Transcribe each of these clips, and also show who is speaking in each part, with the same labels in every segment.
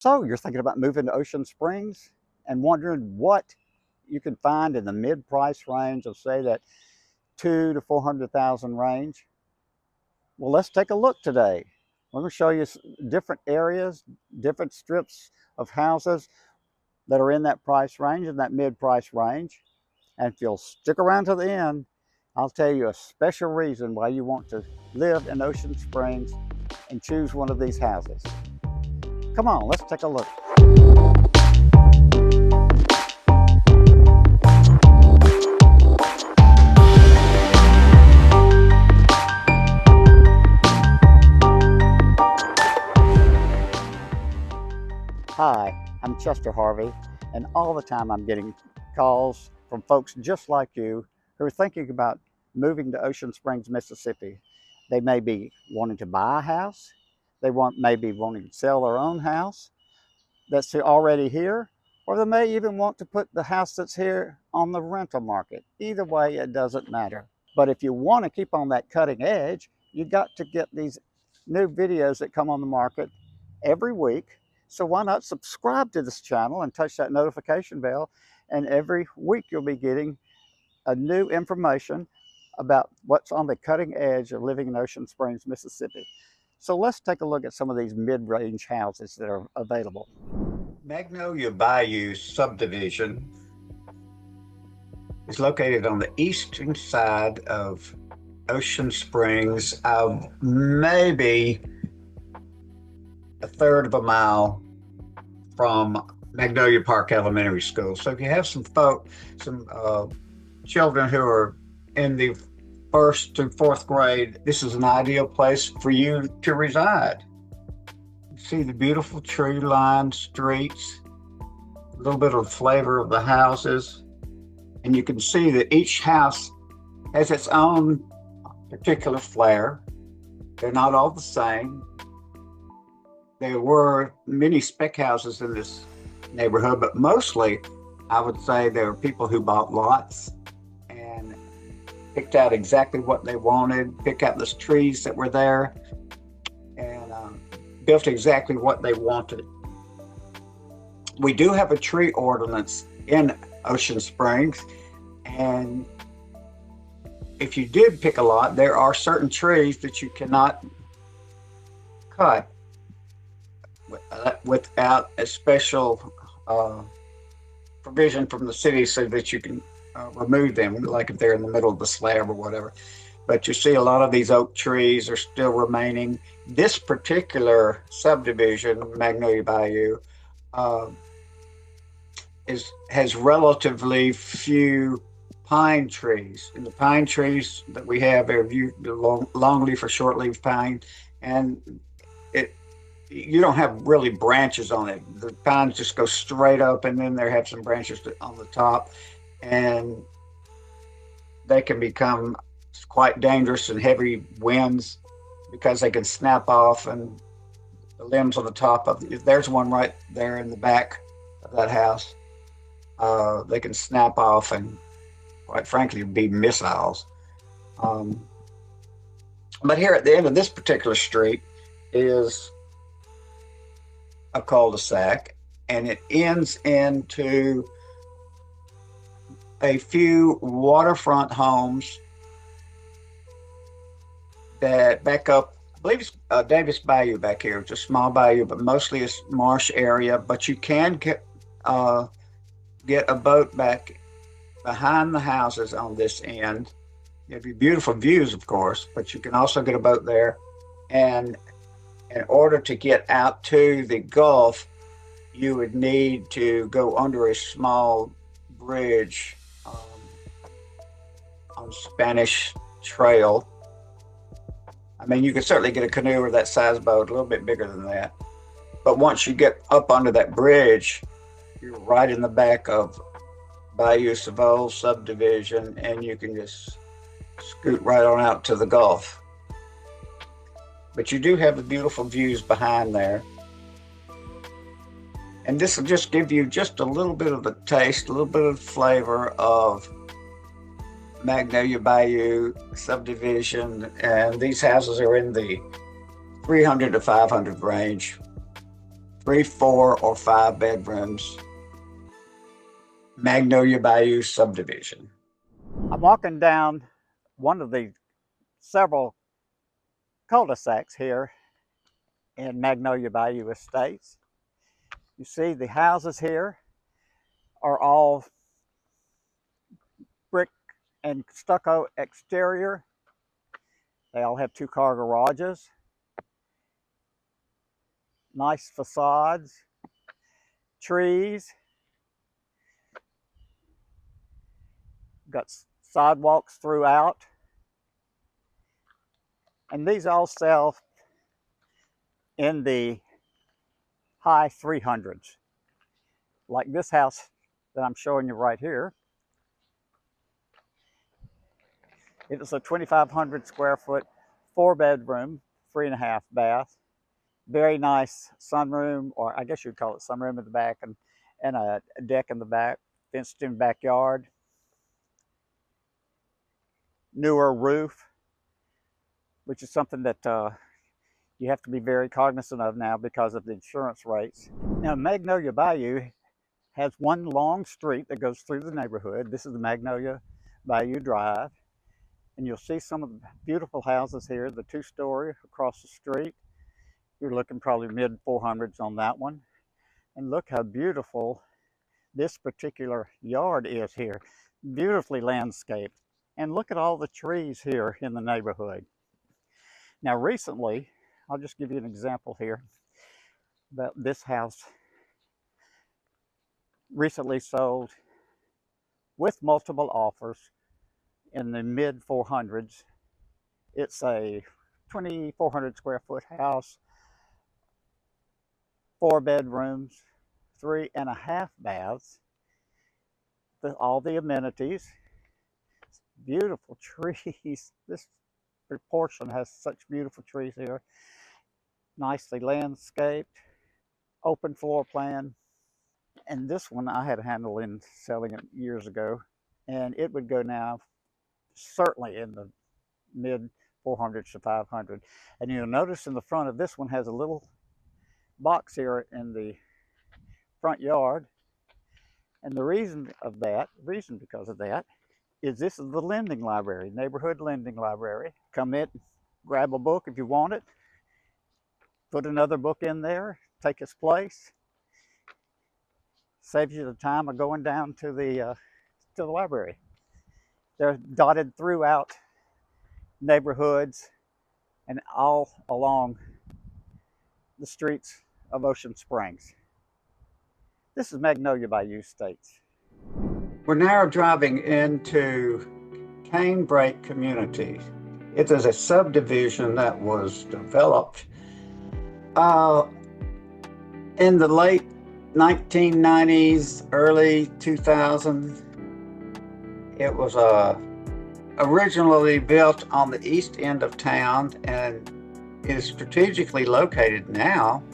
Speaker 1: So you're thinking about moving to Ocean Springs and wondering what you can find in the mid-price range of say that 2 to 400,000 range. Well, let's take a look today. We're going to show you different areas, different strips of houses that are in that price range, in that mid-price range. And if you'll stick around to the end, I'll tell you a special reason why you want to live in Ocean Springs and choose one of these houses. Come on, let's take a look. Hi, I'm Chester Harvey, and all the time I'm getting calls from folks just like you who are thinking about moving to Ocean Springs, Mississippi. They may be wanting to buy a house, may be wanting to sell their own house that's already here, or they may even want to put the house that's here on the rental market. Either way, it doesn't matter. But if you want to keep on that cutting edge, you got to get these new videos that come on the market every week. So why not subscribe to this channel and touch that notification bell, and every week you'll be getting a new information about what's on the cutting edge of living in Ocean Springs, Mississippi. So let's take a look at some of these mid-range houses that are available.
Speaker 2: Magnolia Bayou subdivision is located on the eastern side of Ocean Springs, maybe a third of a mile from Magnolia Park Elementary School. So if you have some children who are in the first to fourth grade, this is an ideal place for you to reside. See the beautiful tree-lined streets, a little bit of flavor of the houses, and you can see that each house has its own particular flair. They're not all the same. There were many spec houses in this neighborhood, but mostly I would say there were people who bought lots and picked out exactly what they wanted, picked out the trees that were there, and built exactly what they wanted. We do have a tree ordinance in Ocean Springs, and if you did pick a lot, there are certain trees that you cannot cut without a special provision from the city so that you can remove them, like if they're in the middle of the slab or whatever. But you see a lot of these oak trees are still remaining. This particular subdivision, Magnolia Bayou, has relatively few pine trees. And the pine trees that we have are longleaf or shortleaf pine, and you don't have really branches on it. The pines just go straight up, and then they have some branches on the top, and they can become quite dangerous in heavy winds because they can snap off, and the limbs on the top there's one right there in the back of that house. They can snap off and quite frankly be missiles. But here at the end of this particular street is a cul-de-sac, and it ends into a few waterfront homes that back up. I believe it's Davis Bayou back here. It's a small bayou, but mostly it's marsh area. But you can get a boat back behind the houses on this end. You have beautiful views, of course, but you can also get a boat there. And in order to get out to the Gulf, you would need to go under a small bridge on Spanish Trail. I mean, you could certainly get a canoe or that size boat, a little bit bigger than that. But once you get up under that bridge, you're right in the back of Bayou Savoie subdivision, and you can just scoot right on out to the Gulf. But you do have the beautiful views behind there. And this will just give you just a little bit of the taste, a little bit of flavor of Magnolia Bayou subdivision. And these houses are in the 300 to 500 range. 3, 4, or 5 bedrooms, Magnolia Bayou subdivision.
Speaker 1: I'm walking down one of the several cul-de-sacs here in Magnolia Bayou Estates. You see the houses here are all brick and stucco exterior. They all have 2-car garages, nice facades, trees, got sidewalks throughout. And these all sell in the high 300s. Like this house that I'm showing you right here. It is a 2,500 square foot, 4-bedroom, 3.5 bath. Very nice sunroom, or I guess you'd call it sunroom in the back, and a deck in the back, fenced in backyard. Newer roof, which is something that you have to be very cognizant of now because of the insurance rates. Now, Magnolia Bayou has one long street that goes through the neighborhood. This is the Magnolia Bayou Drive. And you'll see some of the beautiful houses here, the 2-story across the street. You're looking probably mid 400s on that one. And look how beautiful this particular yard is here. Beautifully landscaped. And look at all the trees here in the neighborhood. Now recently, I'll just give you an example here about this house. Recently sold with multiple offers in the mid 400s. It's a 2,400 square foot house, 4 bedrooms, 3.5 baths, all the amenities, beautiful trees. This proportion has such beautiful trees here, nicely landscaped, open floor plan. And this one I had a handle in selling it years ago, and it would go now certainly in the mid 400s to 500. And you'll notice in the front of this one has a little box here in the front yard. And the reason because of that, is this is the lending library, neighborhood lending library. Come in, grab a book if you want it, put another book in there, take its place. Saves you the time of going down to the library. They're dotted throughout neighborhoods and all along the streets of Ocean Springs. This is Magnolia Bayou Estates.
Speaker 2: We're now driving into Canebrake Community. It is a subdivision that was developed in the late 1990s, early 2000s. It was originally built on the east end of town and is strategically located now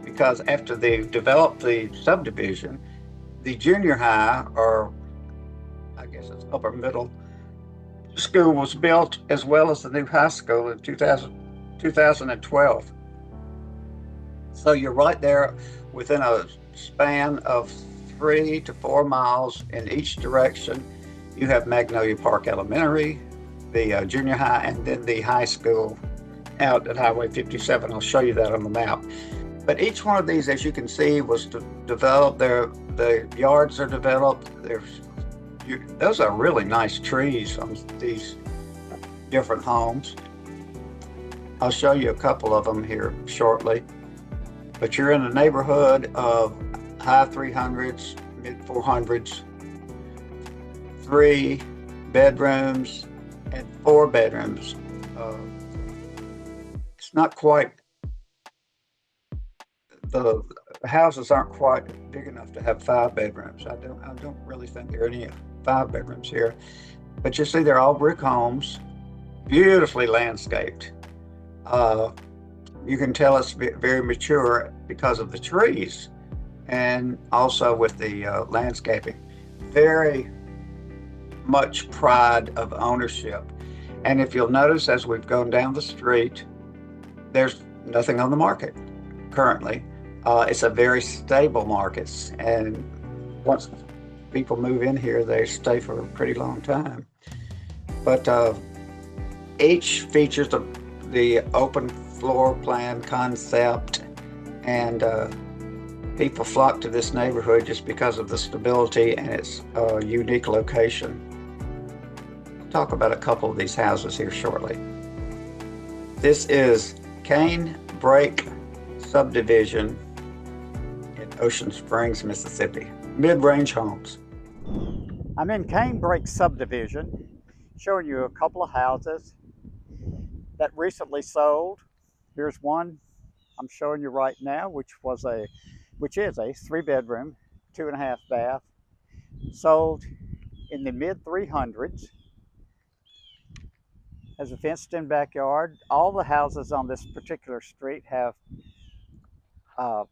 Speaker 2: because after they developed the subdivision, the junior high, or I guess it's upper middle school, was built as well as the new high school in 2012. So you're right there within a span of 3 to 4 miles in each direction. You have Magnolia Park Elementary, the junior high, and then the high school out at Highway 57. I'll show you that on the map. But each one of these, as you can see, was developed. The yards are developed. Those are really nice trees on these different homes. I'll show you a couple of them here shortly. But you're in a neighborhood of high 300s, mid 400s, 3 bedrooms and 4 bedrooms. It's not quite, the houses aren't quite big enough to have 5 bedrooms. I don't really think there are any 5 bedrooms here. But you see, they're all brick homes, beautifully landscaped. You can tell it's very mature because of the trees and also with the landscaping. Very much pride of ownership. And if you'll notice, as we've gone down the street, there's nothing on the market currently. It's a very stable market, and once people move in here, they stay for a pretty long time. But each features the open floor plan concept, and people flock to this neighborhood just because of the stability and its unique location. I'll talk about a couple of these houses here shortly. This is Cane Break Subdivision in Ocean Springs, Mississippi. Mid-range homes.
Speaker 1: I'm in Canebrake subdivision, showing you a couple of houses that recently sold. Here's one I'm showing you right now, which is a 3 bedroom, 2.5 bath, sold in the mid 300s. Has a fenced-in backyard. All the houses on this particular street have uh,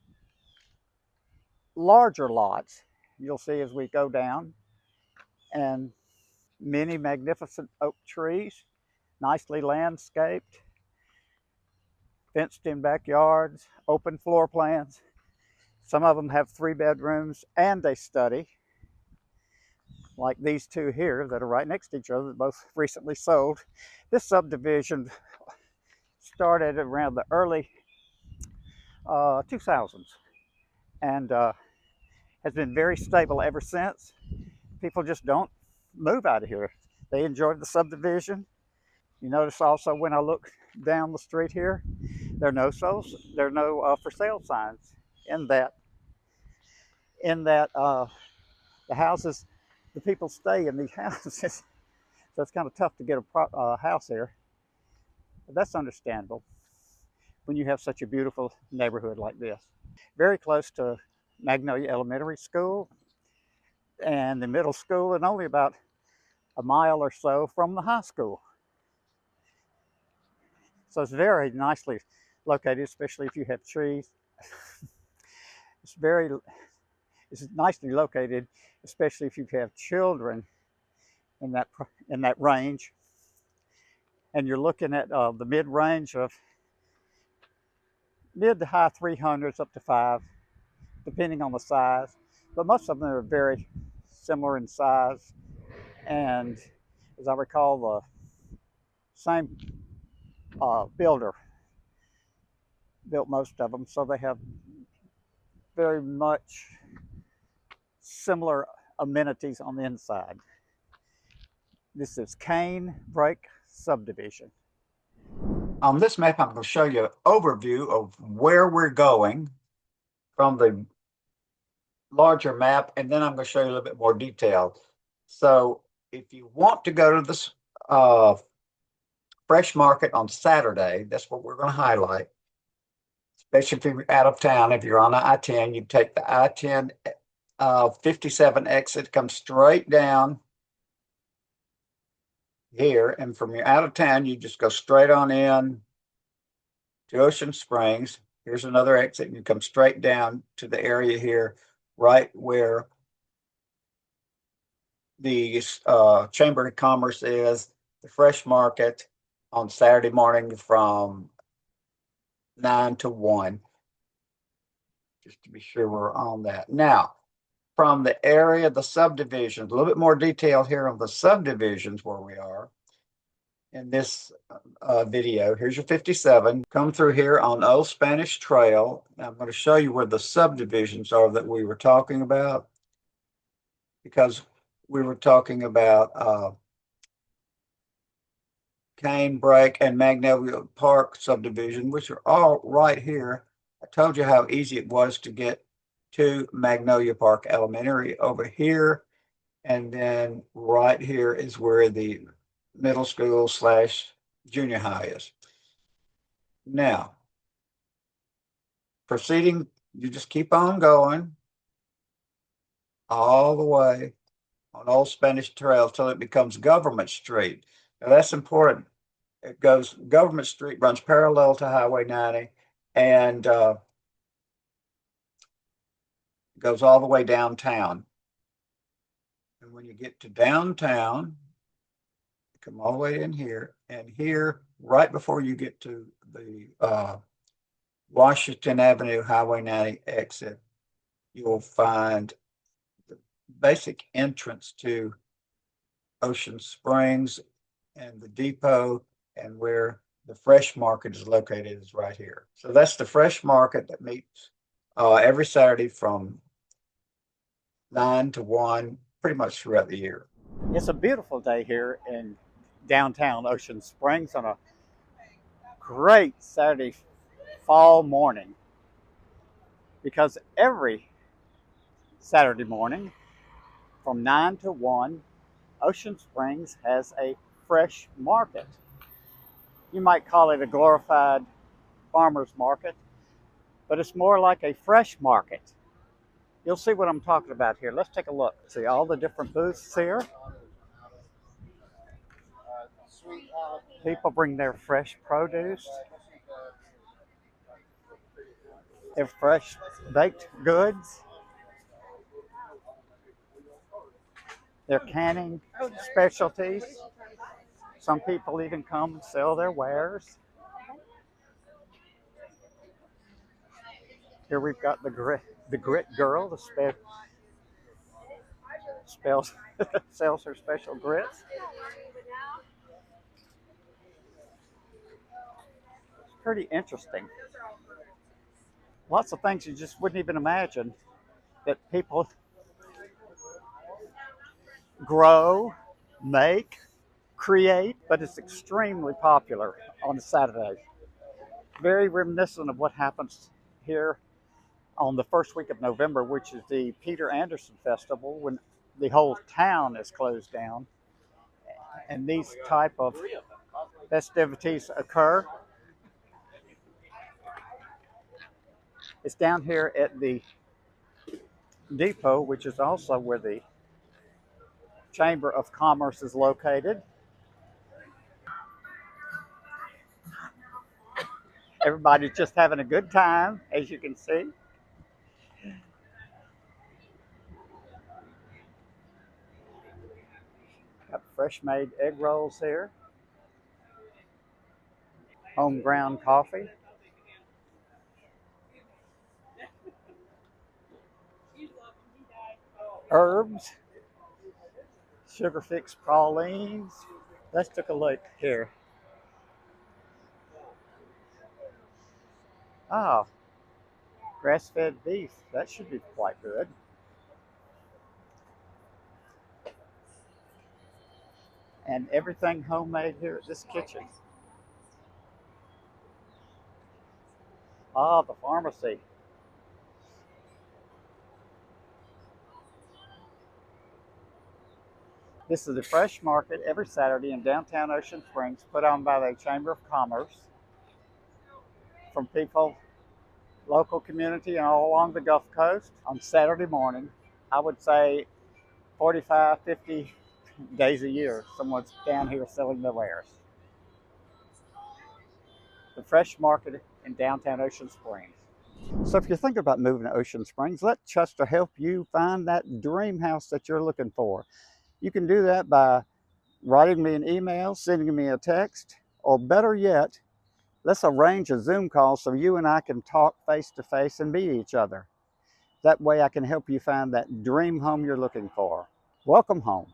Speaker 1: larger lots. You'll see as we go down, and many magnificent oak trees, nicely landscaped, fenced-in backyards, open floor plans. Some of them have 3 bedrooms and a study, like these two here that are right next to each other, that both recently sold. This subdivision started around the early 2000s and has been very stable ever since. People just don't move out of here. They enjoyed the subdivision. You notice also when I look down the street here, there are no for sale signs in that the houses, the people stay in these houses. So it's kind of tough to get a house here. But that's understandable when you have such a beautiful neighborhood like this. Very close to Magnolia Elementary School and the middle school, and only about a mile or so from the high school. So it's very nicely located, especially if you have trees. It's very it's nicely located, especially if you have children in that range, and you're looking at the mid range of mid to high 300s up to five, depending on the size. But most of them are very similar in size, and as I recall, the same builder built most of them, so they have very much similar amenities on the inside. This is Canebrake Subdivision.
Speaker 2: On this map, I'm going to show you an overview of where we're going from the larger map, and then I'm going to show you a little bit more detail. So if you want to go to this fresh market on Saturday, that's what we're going to highlight, especially if you're out of town. If you're on the I-10, you take the I-10 57 exit, come straight down here, and from your out of town, you just go straight on in to Ocean Springs. Here's another exit, and you come straight down to the area here, right where the Chamber of Commerce is, the fresh market on Saturday morning from 9 to 1, just to be sure we're on that. Now, from the area, the subdivisions, a little bit more detail here on the subdivisions where we are in this video. Here's your 57. Come through here on Old Spanish Trail. Now I'm going to show you where the subdivisions are that we were talking about, because we were talking about Canebrake and Magnolia Park subdivision, which are all right here. I told you how easy it was to get to Magnolia Park Elementary over here. And then right here is where the middle school / junior high is. Now, proceeding, you just keep on going all the way on Old Spanish Trail till it becomes Government Street. Now that's important. It goes, Government Street runs parallel to Highway 90 and goes all the way downtown. And when you get to downtown, you come all the way in here, and here, right before you get to the Washington Avenue, Highway 90 exit, you will find the basic entrance to Ocean Springs and the depot, and where the fresh market is located is right here. So that's the fresh market that meets every Saturday from 9 to 1, pretty much throughout the year.
Speaker 1: It's a beautiful day here in downtown Ocean Springs on a great Saturday fall morning because every Saturday morning from 9 to 1, Ocean Springs has a fresh market. You might call it a glorified farmer's market, but it's more like a fresh market. You'll see what I'm talking about here. Let's take a look. See all the different booths here. People bring their fresh produce, their fresh baked goods, their canning specialties. Some people even come and sell their wares. Here we've got the grit girl, spells, sells her special grits. It's pretty interesting. Lots of things you just wouldn't even imagine that people grow, make, create, but it's extremely popular on a Saturday. Very reminiscent of what happens here on the first week of November, which is the Peter Anderson Festival, when the whole town is closed down and these type of festivities occur. It's down here at the depot, which is also where the Chamber of Commerce is located. Everybody's just having a good time, as you can see. Got fresh made egg rolls here, home ground coffee, herbs, sugar fixed pralines. Let's take a look here. Oh, grass fed beef. That should be quite good. And everything homemade here at this kitchen. Ah, the pharmacy. This is the fresh market every Saturday in downtown Ocean Springs, put on by the Chamber of Commerce from people, local community, and all along the Gulf Coast on Saturday morning. I would say 45, 50 days a year, someone's down here selling their wares. The fresh market in downtown Ocean Springs. So if you're thinking about moving to Ocean Springs, let Chester help you find that dream house that you're looking for. You can do that by writing me an email, sending me a text, or better yet, let's arrange a Zoom call so you and I can talk face to face and meet each other. That way I can help you find that dream home you're looking for. Welcome home.